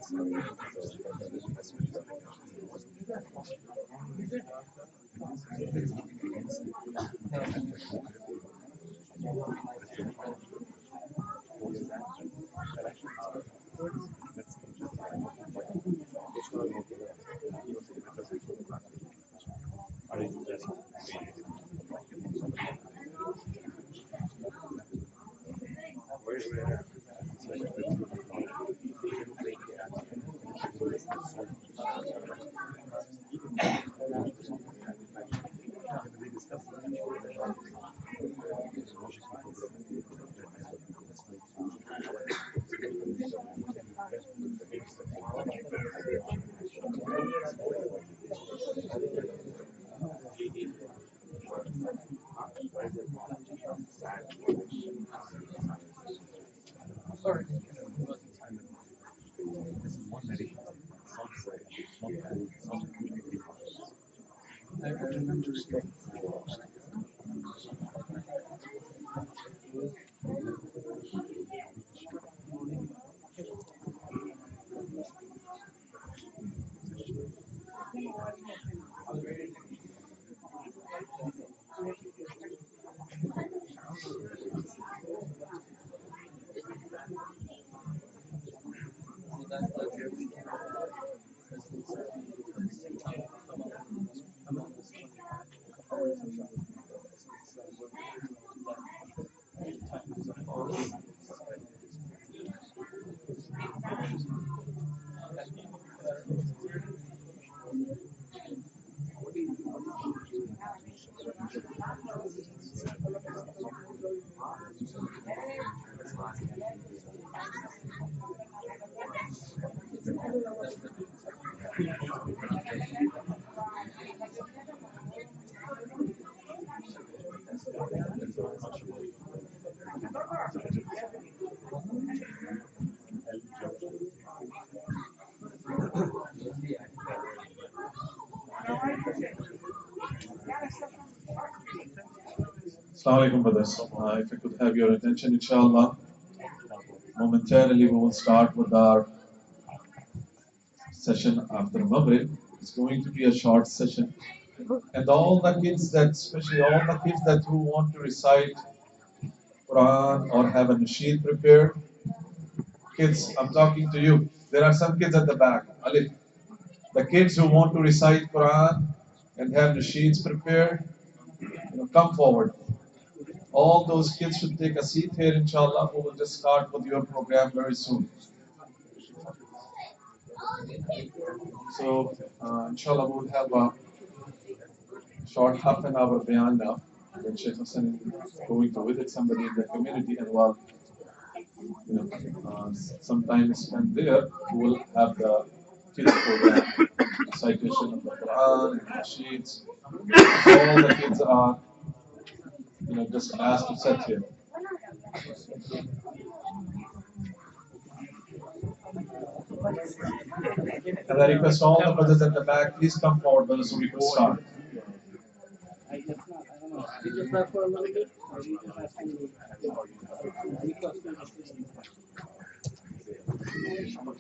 Assalamu alaikum, brothers. If I could have your attention, inshallah. Momentarily, we will start with our session after Maghrib. It's going to be a short session. And all the kids that, especially all the kids that who want to recite Quran or have a nasheed prepared, kids, I'm talking to you. There are some kids at the back. Alif. The kids who want to recite Quran and have nasheeds prepared, come forward. All those kids should take a seat here, inshallah. We will just start with your program very soon. So, inshallah, we will have a short half an hour bayan now. When Sheikh Hassan is going to visit somebody in the community, and while some time is spent there, we will have the kids program, citation of the Quran and the sheets. All the kids are, just asked to sit here. And I request all the brothers at the back, please come forward, brothers, so we can start.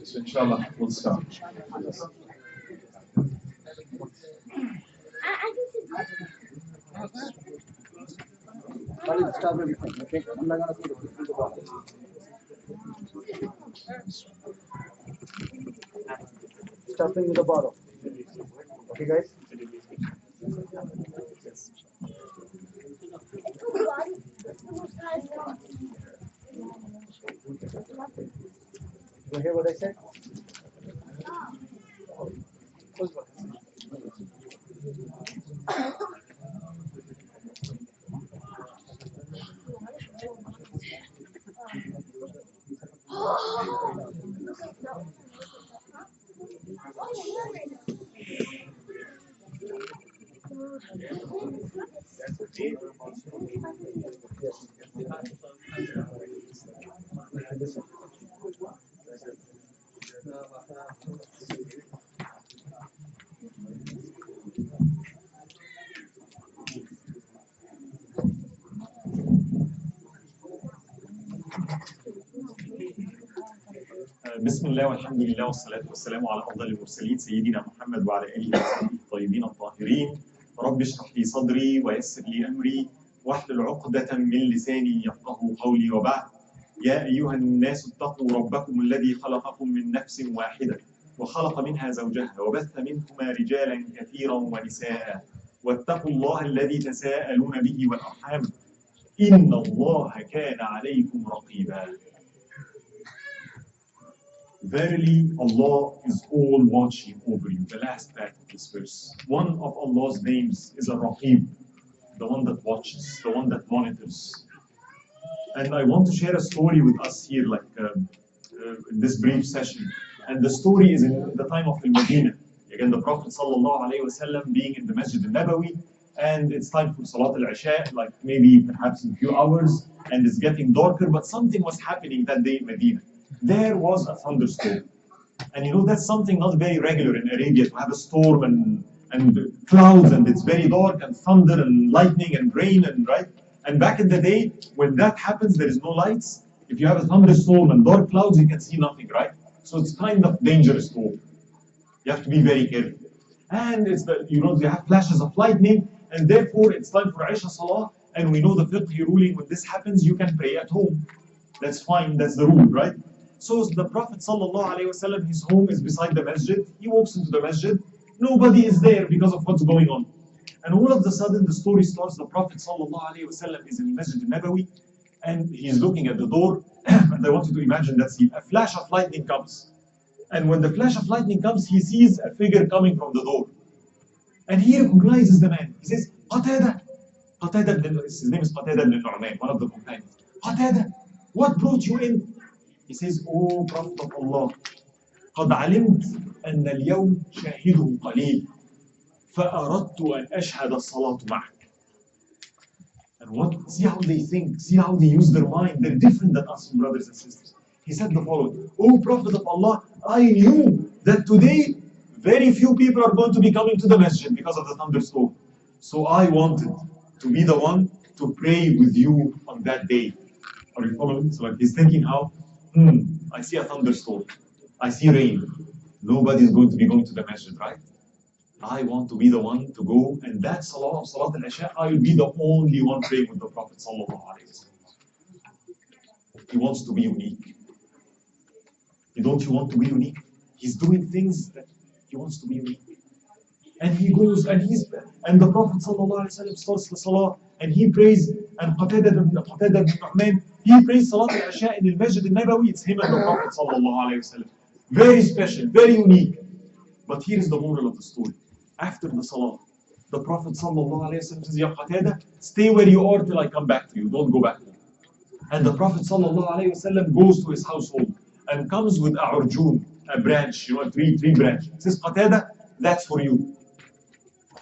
So inshallah, we'll start. Stop everything, okay? I'm not gonna put it through the bottom. Stuffing in the bottom. Okay, guys? You hear what I said? بسم الله والحمد لله والصلاة والسلام على أفضل المرسلين سيدنا محمد وعلى آله وصحبه الطيبين الطاهرين. رب اشرح لي صدري ويسر لي أمري واحلل عقدة من لساني يفقهوا قولي. وبعد، يا أيها الناس اتقوا ربكم الذي خلقكم من نفس واحدة وخلق منها زوجها وبث منهما رجالا كثيرا ونساء واتقوا الله الذي تساءلون به والأرحام إن الله كان عليكم رقيبا. Verily, Allah is all watching over you. The last part of this verse. One of Allah's names is Ar-Raqib, the one that watches, the one that monitors. And I want to share a story with us here, in this brief session. And the story is in the time of Al-Madinah. Again, the Prophet ﷺ being in the Masjid al-Nabawi, and it's time for Salat al-Isha, like maybe perhaps in a few hours, and it's getting darker, but something was happening that day in Medina. There was a thunderstorm. And you know, that's something not very regular in Arabia, to have a storm and clouds, and it's very dark, and thunder and lightning and rain, and right? And back in the day, when that happens, there is no lights. If you have a thunderstorm and dark clouds, you can see nothing, right? So it's kind of dangerous storm. You have to be very careful. And it's you have flashes of lightning, and therefore it's time for Isha Salah. And we know the fiqh ruling, when this happens, you can pray at home. That's fine, that's the rule, right? So the Prophet ﷺ, his home is beside the masjid. He walks into the masjid. Nobody is there because of what's going on. And all of a sudden, the story starts. The Prophet ﷺ is in Masjid al-Nabawi, and he's looking at the door. And I want you to imagine that scene. A flash of lightning comes. And when the flash of lightning comes, he sees a figure coming from the door. And he recognizes the man. He says, Qatada. His name is Qatada ibn Nu'man, one of the companions. Qatada, what brought you in? He says, "Oh Prophet of Allah, قد علمت أن اليوم شاهده قليل فأردت أن أشهد الصلاة معك." And see how they think, see how they use their mind. They're different than us, brothers and sisters. He said the following: "Oh Prophet of Allah, I knew that today very few people are going to be coming to the masjid because of the thunderstorm. So I wanted to be the one to pray with you on that day." Are you following? So like he's thinking how, I see a thunderstorm, I see rain, nobody's going to be going to the masjid, right? I want to be the one to go, and that salah of Salat al-Isha, I will be the only one praying with the Prophet sallallahu alaihi wasallam. He wants to be unique. Don't you want to be unique? He's doing things that he wants to be unique. And he goes, and the Prophet sallallahu alaihi wasallam starts the salah, and he prays, and Qatada ibn Nu'man, he prays Salat al-Isha in the Masjid al-Nabawi. It's him and the Prophet sallallahu alaihi wasallam. Very special, very unique. But here is the moral of the story. After the salah, the Prophet sallallahu alaihi wasallam says, "Ya Qatada, stay where you are till I come back to you. Don't go back home." And the Prophet sallallahu alaihi wasallam goes to his household and comes with a urjun, a branch, a tree branch. He says, "Qatada, that's for you."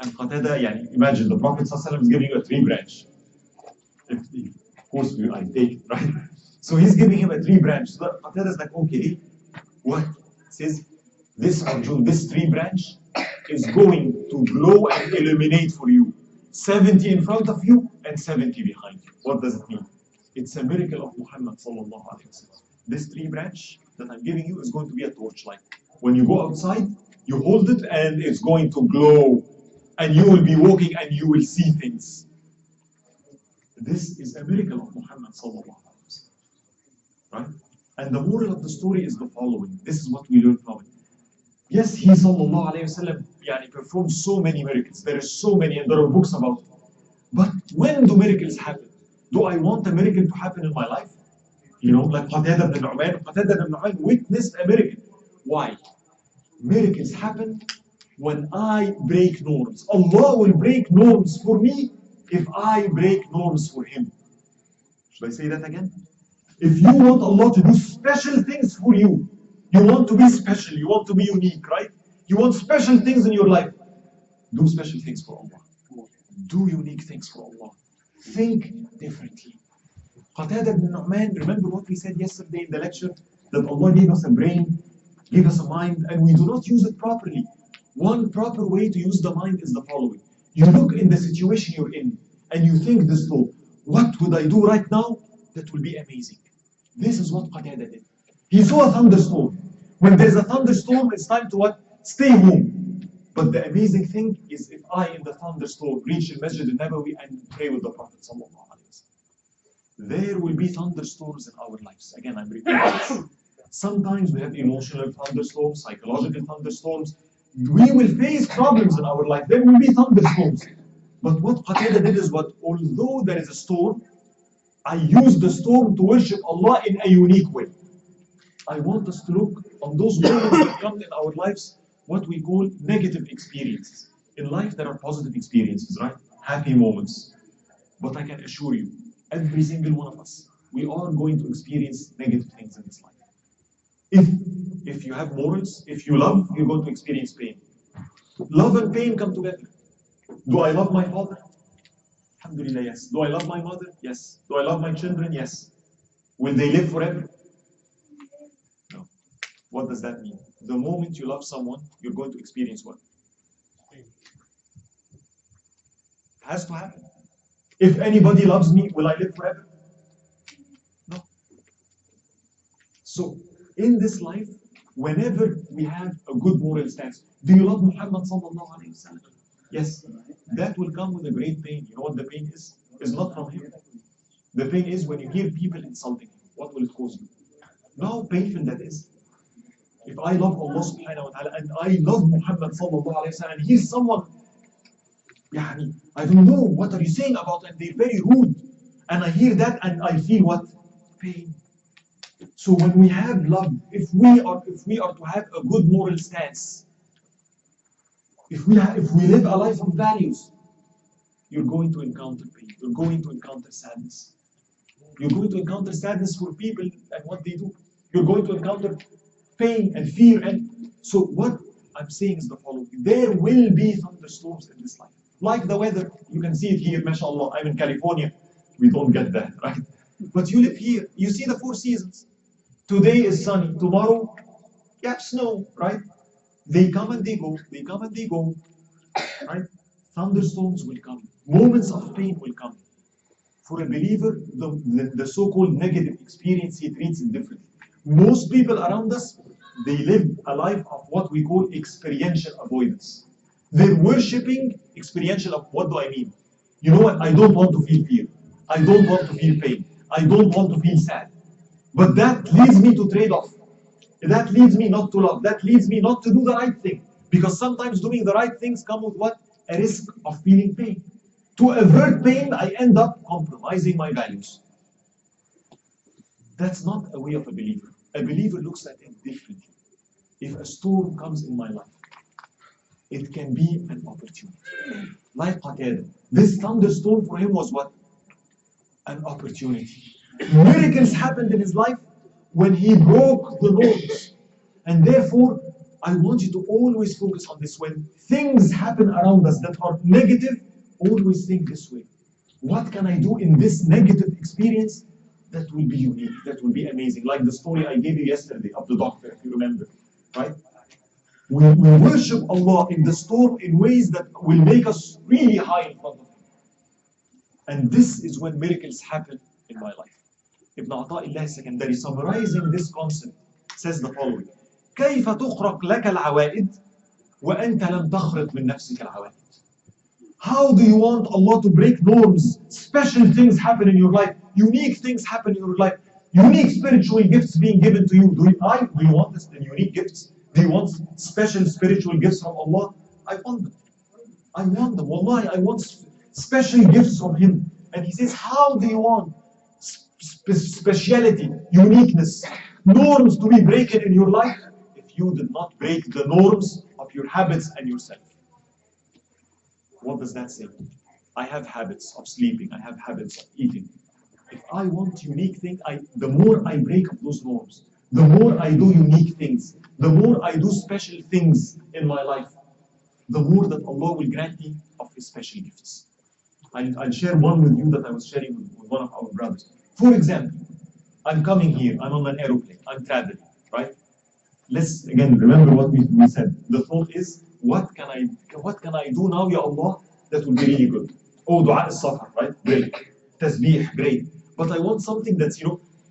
And Qatada, imagine the Prophet ﷺ is giving you a tree branch. Of course, I take it, right? So he's giving him a tree branch. So Qatada is like, okay, what? He says, this tree branch is going to glow and illuminate for you. 70 in front of you and 70 behind you. What does it mean? It's a miracle of Muhammad sallallahu alaihi wasallam. This tree branch that I'm giving you is going to be a torchlight. When you go outside, you hold it and it's going to glow. And you will be walking and you will see things. This is a miracle of Muhammad sallallahu alaihi wasallam, right? And the moral of the story is the following. This is what we learn from it. Yes, he sallallahu alaihi wasallam performed so many miracles. There are so many, and there are books about it. But when do miracles happen? Do I want a miracle to happen in my life? Like Qatada ibn Nu'man. Qatada ibn Nu'man witnessed a miracle. Why? Miracles happen when I break norms. Allah will break norms for me if I break norms for Him. Should I say that again? If you want Allah to do special things for you, you want to be special, you want to be unique, right? You want special things in your life. Do special things for Allah. Do unique things for Allah. Think differently. Qatada ibn Nu'man, remember what we said yesterday in the lecture? That Allah gave us a brain, gave us a mind, and we do not use it properly. One proper way to use the mind is the following. You look in the situation you're in, and you think this thought, what would I do right now? That will be amazing. This is what Qatada did. He saw a thunderstorm. When there's a thunderstorm, it's time to what? Stay home. But the amazing thing is if I, in the thunderstorm, reach the Masjid al-Nabawi and pray with the Prophet sallallahu alaihi wasallam, there will be thunderstorms in our lives. Again, I'm repeating this. Sometimes we have emotional thunderstorms, psychological thunderstorms. We will face problems in our life. There will be thunderstorms. But what Qatada did is what, although there is a storm, I use the storm to worship Allah in a unique way. I want us to look on those moments that come in our lives, what we call negative experiences. In life, there are positive experiences, right? Happy moments. But I can assure you, every single one of us, we are going to experience negative things in this life. If you have morals, if you love, you're going to experience pain. Love and pain come together. Do I love my father? Alhamdulillah, yes. Do I love my mother? Yes. Do I love my children? Yes. Will they live forever? No. What does that mean? The moment you love someone, you're going to experience what? Pain. It has to happen. If anybody loves me, will I live forever? No. So, in this life, whenever we have a good moral stance, do you love Muhammad sallallahu alayhi wa sallam? Yes, that will come with a great pain. You know what the pain is? It's not from him. The pain is when you hear people insulting him. What will it cause you? Know how painful that is? If I love Allah subhanahu wa ta'ala and I love Muhammad sallallahu alayhi wa sallam and hear someone, يعني, I don't know, what are you saying about, and they're very rude. And I hear that and I feel what? Pain. So when we have love, if we are to have a good moral stance, if we live a life of values, you're going to encounter pain. You're going to encounter sadness. You're going to encounter sadness for people and what they do. You're going to encounter pain and fear. And so what I'm saying is the following. There will be thunderstorms in this life. Like the weather, you can see it here, mashallah. I'm in California. We don't get that, right? But you live here. You see the 4 seasons. Today is sunny. Tomorrow, you have snow, right? They come and they go. They come and they go, right? Thunderstorms will come. Moments of pain will come. For a believer, the so-called negative experience, he treats it differently. Most people around us, they live a life of what we call experiential avoidance. They're worshipping experiential. What do I mean? You know what? I don't want to feel fear. I don't want to feel pain. I don't want to feel sad. But that leads me to trade off. That leads me not to love. That leads me not to do the right thing. Because sometimes doing the right things come with what? A risk of feeling pain. To avert pain, I end up compromising my values. That's not a way of a believer. A believer looks at it differently. If a storm comes in my life, it can be an opportunity. Like Qatada. This thunderstorm for him was what? An opportunity. Miracles happened in his life when he broke the norms. And therefore, I want you to always focus on this. When things happen around us that are negative, always think this way. What can I do in this negative experience that will be unique, that will be amazing? Like the story I gave you yesterday of the doctor, if you remember, right? We worship Allah in the storm in ways that will make us really high in front of Him. And this is when miracles happen in my life. Ibn Ata'illah Secondary, summarizing this concept, says the following. كيف تخرق لك العوائد وأنت لم تخرق من نفسك العوائد? How do you want Allah to break norms? Special things happen in your life. Unique things happen in your life. Unique spiritual gifts being given to you. Do you want this, the unique gifts? Do you want special spiritual gifts from Allah? I want them. I want them. Wallahi, I want special gifts from Him. And He says, how do you want speciality, uniqueness, norms to be broken in your life if you did not break the norms of your habits and yourself? What does that say? I have habits of sleeping. I have habits of eating. If I want unique things, the more I break up those norms, the more I do unique things, the more I do special things in my life, the more that Allah will grant me of His special gifts. I'll share one with you that I was sharing with one of our brothers. For example, I'm coming here, I'm on an aeroplane, I'm traveling, right? Let's again remember what we said. The thought is, what can I do now, Ya Allah, that will be really good? Oh, dua al-safar, right? Great. Tasbih, great. But I want something that's,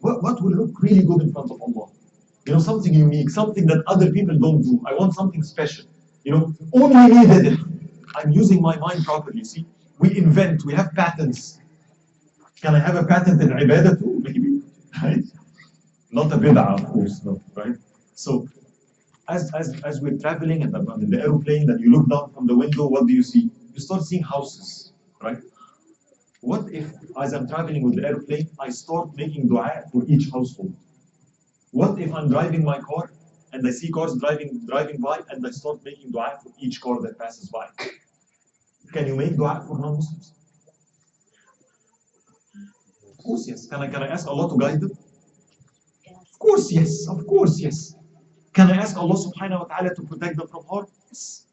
what will look really good in front of Allah? You know, something unique, something that other people don't do. I want something special. You know, only me did it. I'm using my mind properly. See, we invent, we have patents. Can I have a patent in ibadah too? Maybe, right? Not a bid'ah, of course, no, right? So, as we're traveling and I'm in the aeroplane, and you look down from the window, what do you see? You start seeing houses, right? What if, as I'm traveling with the airplane, I start making dua for each household? What if I'm driving my car and I see cars driving by and I start making dua for each car that passes by? Can you make dua for non-Muslims? Of course, yes. Can I ask Allah to guide them? Of course, yes. Of course, yes. Can I ask Allah subhanahu wa ta'ala to protect them from harm? Yes.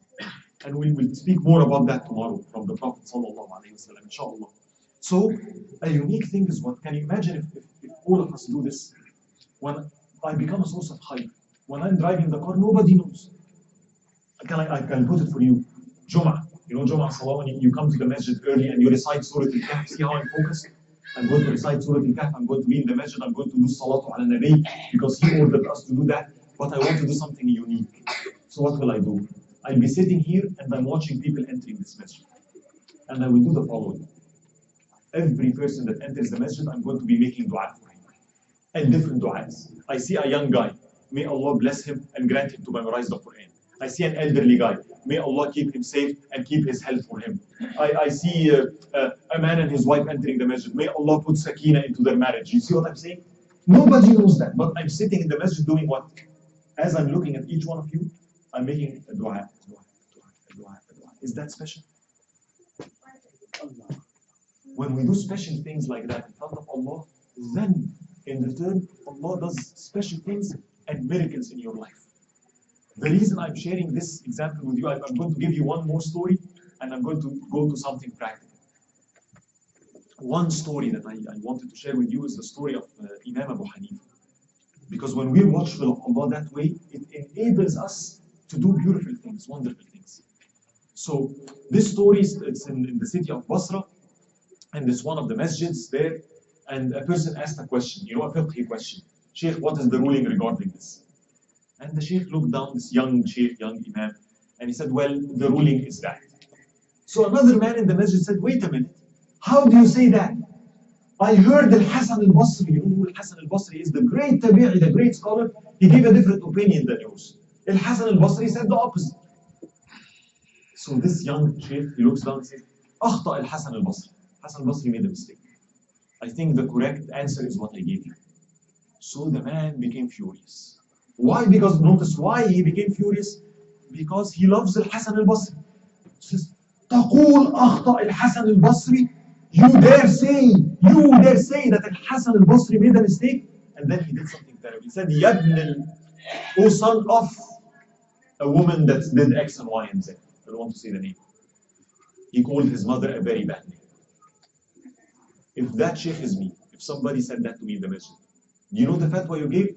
And we will speak more about that tomorrow from the Prophet sallallahu alaihi wasallam, inshallah. So, a unique thing is what? Can you imagine if all of us do this? When I become a source of hype. When I'm driving the car, nobody knows. I can put it for you. Jum'ah. You know, Jum'ah Salah, when you come to the masjid early and you recite Surah Al-Kahf, see how I'm focused? I'm going to recite Surah Al-Kahf, I'm going to be in the masjid, I'm going to do Salatu ala Nabi, because he ordered us to do that, but I want to do something unique. So what will I do? I'll be sitting here and I'm watching people entering this masjid. And I will do the following. Every person that enters the masjid, I'm going to be making dua for him. And different du'as. I see a young guy, may Allah bless him and grant him to memorize the Quran. I see an elderly guy, may Allah keep him safe and keep his health for him. I see a man and his wife entering the masjid, may Allah put sakina into their marriage. You see what I'm saying? Nobody knows that, but I'm sitting in the masjid doing what? As I'm looking at each one of you, I'm making a dua, a dua, a dua, a dua. Is that special? When we do special things like that in front of Allah, then in return, Allah does special things and miracles in your life. The reason I'm sharing this example with you, I'm going to give you one more story and I'm going to go to something practical. One story that I wanted to share with you is the story of Imam Abu Hanifa. Because when we're watchful of Allah that way, it enables us to do beautiful things, wonderful things. So this story, it's in the city of Basra, and it's one of the masjids there, and a person asked a question, you know, a fiqhi question. Sheikh, what is the ruling regarding this? And the Sheikh looked down, this young Sheikh, young Imam, and he said, well, the ruling is that. So another man in the masjid said, wait a minute, how do you say that? I heard Al-Hasan al-Basri, you know who Al-Hasan al-Basri is, the great tabi'i, the great scholar, he gave a different opinion than yours. Al-Hasan al-Basri said the opposite. So this young Sheikh, he looks down and says, أخطأ Al-Hasan al-Basri. Hasan al-Basri made a mistake. I think the correct answer is what I gave you. So the man became furious. Why? Because notice why he became furious. Because he loves Al-Hasan al-Basri. He says, تقول أخطأ Al-Hasan al-Basri. You dare say that Al-Hasan al-Basri made a mistake? And then he did something terrible. He said, Yabn, O son of a woman that did X and Y and Z. I don't want to say the name. He called his mother a very bad name. If that sheikh is me, if somebody said that to me in the masjid, you know the fatwa you gave?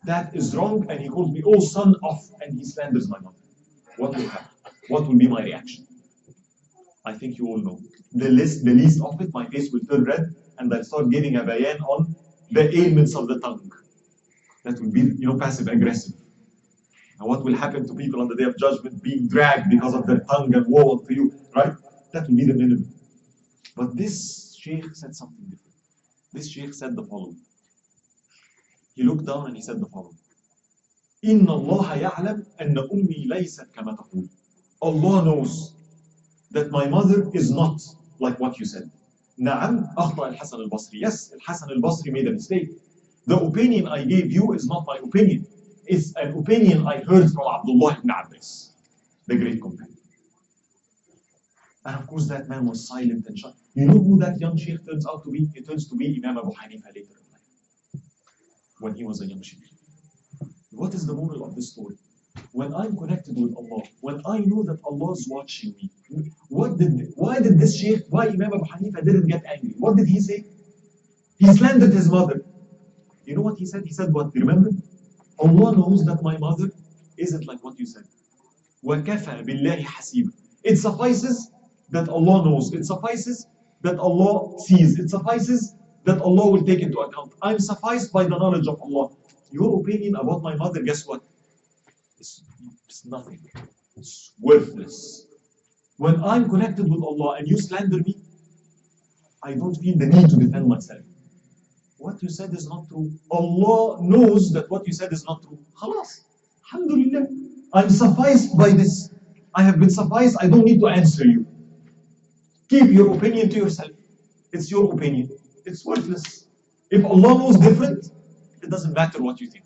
That is wrong, and he calls me, oh son of, and he slanders my mother. What will happen? What will be my reaction? I think you all know. The least of it, my face will turn red, and I'll start giving a bayan on the ailments of the tongue. That will be, you know, passive aggressive. And what will happen to people on the day of judgment being dragged because of their tongue and woe unto you, right? That will be the minimum. But this sheikh said something different. This sheikh said the following. He looked down and he said the following. إِنَّ اللَّهَ يَعْلَمْ أَنَّ أُمِّي لَيْسَتْ كَمَا تَقُولُ. Allah knows that my mother is not like what you said. نعم أخطأ الحسن البصري. Yes, Al-Hasan al-Basri made a mistake. The opinion I gave you is not my opinion. It's an opinion I heard from Abdullah ibn Abbas, the great companion. And of course that man was silent and shy. You know who that young sheikh turns out to be? He turns to be Imam Abu Hanifa later in life, when he was a young sheikh. What is the moral of this story? When I'm connected with Allah, when I know that Allah is watching me, why did this sheikh, why Imam Abu Hanifa didn't get angry? What did he say? He slandered his mother. You know what he said? He said what? Remember? Allah knows that my mother isn't like what you said. وَكَفَى بِاللَّهِ حَسِيبًا. It suffices that Allah knows. It suffices that Allah sees. It suffices that Allah will take into account. I'm sufficed by the knowledge of Allah. Your opinion about my mother, guess what? It's nothing. It's worthless. When I'm connected with Allah and you slander me, I don't feel the need to defend myself. What you said is not true. Allah knows that what you said is not true. Khalas. Alhamdulillah. I'm sufficed by this. I have been sufficed. I don't need to answer you. Keep your opinion to yourself. It's your opinion. It's worthless. If Allah knows different, it doesn't matter what you think.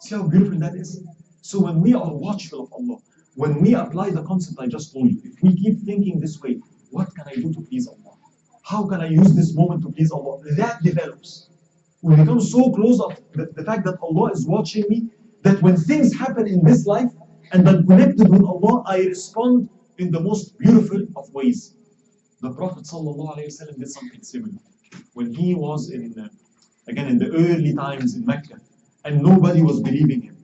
See how beautiful that is? So when we are watchful of Allah, when we apply the concept I just told you, if we keep thinking this way, what can I do to please Allah? How can I use this moment to please Allah? That develops. We become so close of the fact that Allah is watching me, that when things happen in this life, and I'm connected with Allah, I respond in the most beautiful of ways. The Prophet ﷺ did something similar. When he was again in the early times in Mecca, and nobody was believing him,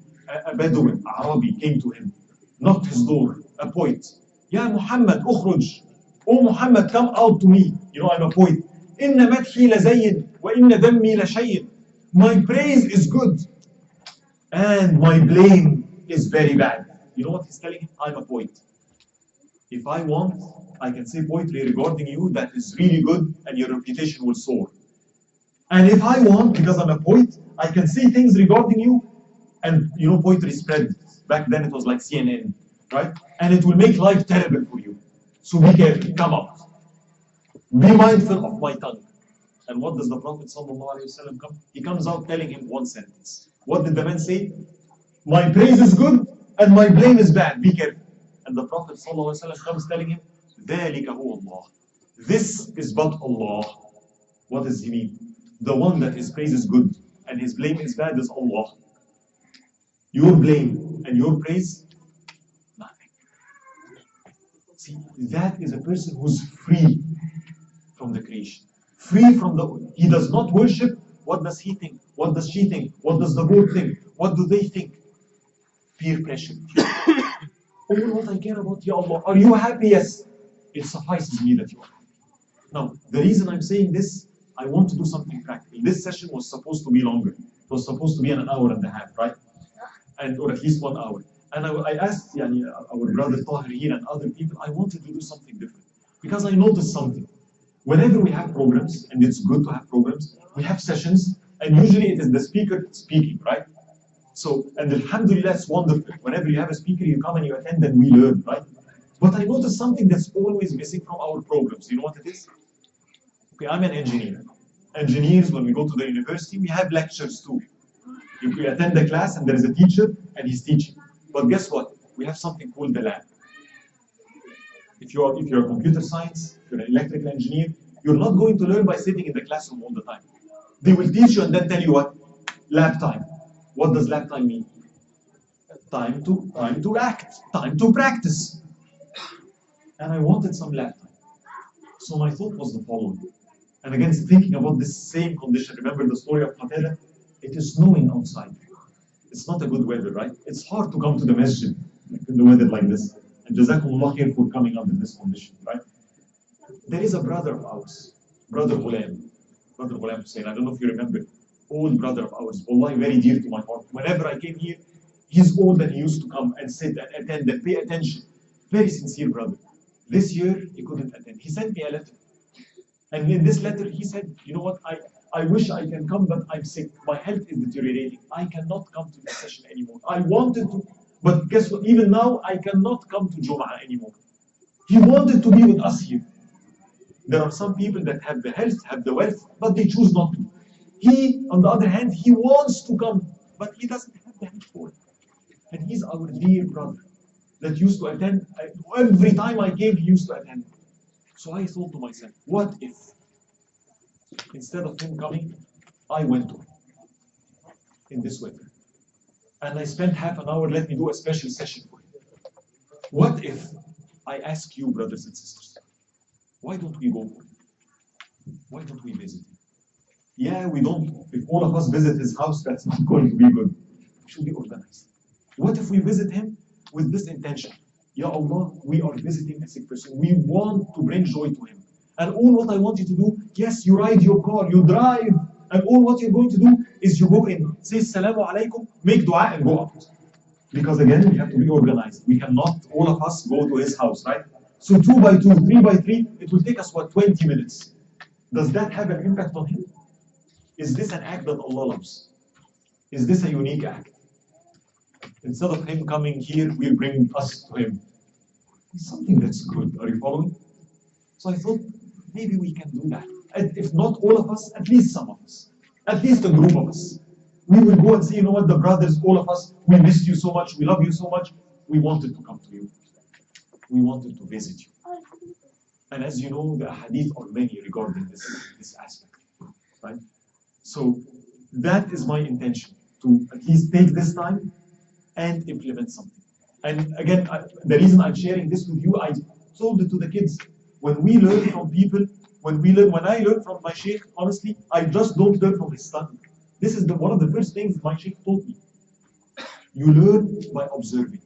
a Bedouin, Arabi, came to him, knocked his door, a poet. Ya Muhammad, ukhruj. Oh Muhammad, come out to me. You know, I'm a poet. Inna madhi lazayyin wa inna dammi lashayyin. My praise is good, and my blame is very bad. You know what he's telling him? I'm a poet. If I want, I can say poetry regarding you that is really good and your reputation will soar. And if I want, because I'm a poet, I can say things regarding you, and you know, poetry spread. Back then it was like CNN, right? And it will make life terrible for you. So be careful, come out. Be mindful of my tongue. And what does the Prophet ﷺ come? He comes out telling him one sentence. What did the man say? My praise is good and my blame is bad. Be careful. And the Prophet ﷺ comes telling him, ذَلِكَ هُوَ اللَّهِ. This is but Allah. What does he mean? The one that his praise is good and his blame is bad is Allah. Your blame and your praise, nothing. See, that is a person who's free from the creation. Free from he does not worship. What does he think? What does she think? What does the board think? What do they think? Peer pressure. All what I care about, Ya Allah. Are you happy? Yes. It suffices me that you are happy. Now, the reason I'm saying this, I want to do something practical. This session was supposed to be longer. It was supposed to be an hour and a half, right? Or at least 1 hour. And I asked our brother Tahir here and other people, I wanted to do something different. Because I noticed something. Whenever we have programs, and it's good to have programs, we have sessions, and usually it is the speaker speaking, right? So, and alhamdulillah, it's wonderful. Whenever you have a speaker, you come and you attend and we learn, right? But I noticed something that's always missing from our programs. You know what it is? Okay, I'm an engineer. Engineers, when we go to the university, we have lectures too. You attend the class and there is a teacher and he's teaching. But guess what? We have something called the lab. If you're a computer science, if you're an electrical engineer, you're not going to learn by sitting in the classroom all the time. They will teach you and then tell you what? Lab time. What does lab time mean? Time to act, time to practice. And I wanted some lab time. So my thought was the following. And again, thinking about this same condition, remember the story of Qatada? It is snowing outside. It's not a good weather, right? It's hard to come to the masjid in the weather like this. And Jazakumullah khair for coming under this condition, right? There is a brother of ours, Brother Ghulam Hussein. I don't know if you remember. Old brother of ours, wallahi, very dear to my heart. Whenever I came here, he's old and he used to come and sit and attend and pay attention. Very sincere brother. This year, he couldn't attend. He sent me a letter. And in this letter, he said, you know what, I wish I can come, but I'm sick. My health is deteriorating. I cannot come to the session anymore. I wanted to, but guess what, even now, I cannot come to Jum'ah anymore. He wanted to be with us here. There are some people that have the health, have the wealth, but they choose not to. He, on the other hand, he wants to come, but he doesn't have the health for it. And he's our dear brother that used to attend. Every time I came, he used to attend. So I thought to myself, what if, instead of him coming, I went to him in this weather. And I spent half an hour, let me do a special session for him. What if I ask you, brothers and sisters, why don't we go for him? Why don't we visit him? Yeah, we don't, if all of us visit his house, that's not going to be good. We should be organized. What if we visit him with this intention? Ya Allah, we are visiting a sick person. We want to bring joy to him. And all what I want you to do, yes, you ride your car, you drive And all what you're going to do is you go in, say Assalamu alaikum, make dua and go out. Because again, we have to be organized. We cannot, all of us, go to his house, right? So 2 by 2, 3 by 3, it will take us, what, 20 minutes. Does that have an impact on him? Is this an act that Allah loves? Is this a unique act? Instead of him coming here, we'll bring us to him. It's something that's good. Are you following? So I thought, maybe we can do that. And if not all of us, at least some of us. At least a group of us. We will go and say, you know what, the brothers, all of us, we missed you so much, we love you so much, we wanted to come to you. We wanted to visit you. And as you know, the hadith are many regarding this aspect. Right? So that is my intention, to at least take this time and implement something. And again, the reason I'm sharing this with you, I told it to the kids. When we learn from people, when I learn from my sheikh, honestly, I just don't learn from his stomach. This is one of the first things my sheikh told me. You learn by observing.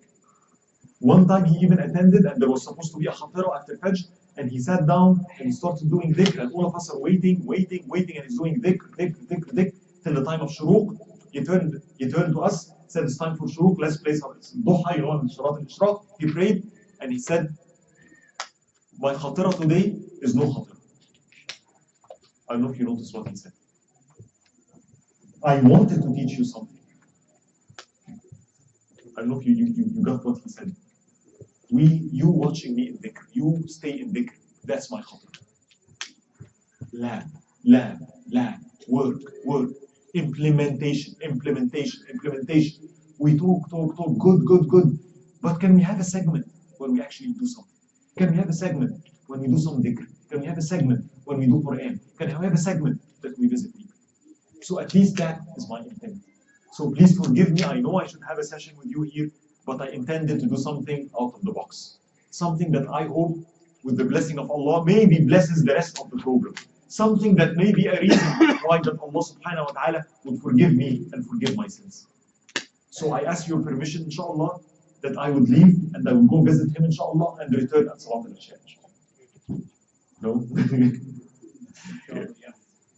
One time he even attended, and there was supposed to be a khatira after Fajr, and he sat down and he started doing dhikr, and all of us are waiting, and he's doing dhikr, till the time of shuruq. He turned to us, said it's time for shuruq, let's place our duha, al-ishraq. He prayed, and he said, my khatira today is no khatira. I don't know if you noticed what he said. I wanted to teach you something. I don't know if you got what he said. You watching me in dhikr, you stay in dhikr, that's my khatira. Lab, work, implementation. We talk, good. But can we have a segment when we actually do something? Can we have a segment when we do some dhikr? Can we have a segment when we do Quran? Can we have a segment that we visit people? So at least that is my intent. So please forgive me, I know I should have a session with you here, but I intended to do something out of the box. Something that I hope, with the blessing of Allah, maybe blesses the rest of the program. Something that may be a reason why that Allah subhanahu wa ta'ala would forgive me and forgive my sins. So I ask your permission, inshallah, that I would leave and I would go visit him, inshallah, and return at Salat al-Isha. No?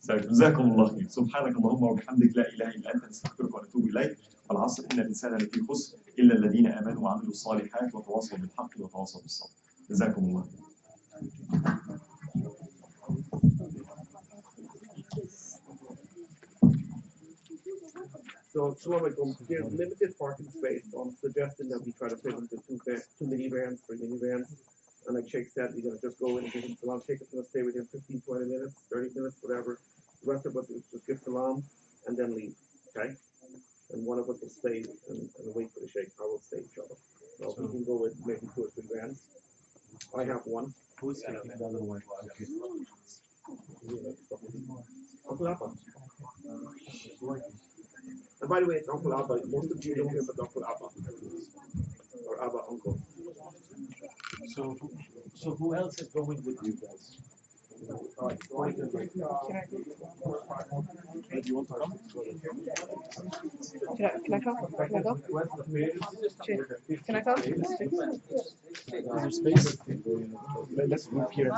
جزاكم الله خير. سبحانك اللهم وبحمدك لا اله الا انت نستغفرك ونتوب اليك. والعصر ان الانسان لفي خسر الا الذين امنوا وعملوا الصالحات وتواصوا بالحق وتواصوا بالصبر. جزاكم الله. So, there's limited parking space. So I'm suggesting that we try to fit into two minivans, 3 minivans. And like Sheikh said, we're going to just go in and give him salam. Sheikh is going to stay with him 15, 20 minutes, 30 minutes, whatever. The rest of us will just give salam and then leave, okay? And one of us will stay and wait for the Sheikh. I will stay, inshallah. So we can go with maybe 2 or 3 vans. I have one. Who's taking the other one? Uncle Abba. And by the way, it's Uncle Abba. Most of you don't hear about Uncle Abba. Or Abba Uncle. So who else is going with you guys? Do you want to come? Can I come? Can I go? Can I come? Is there space? Let's move here.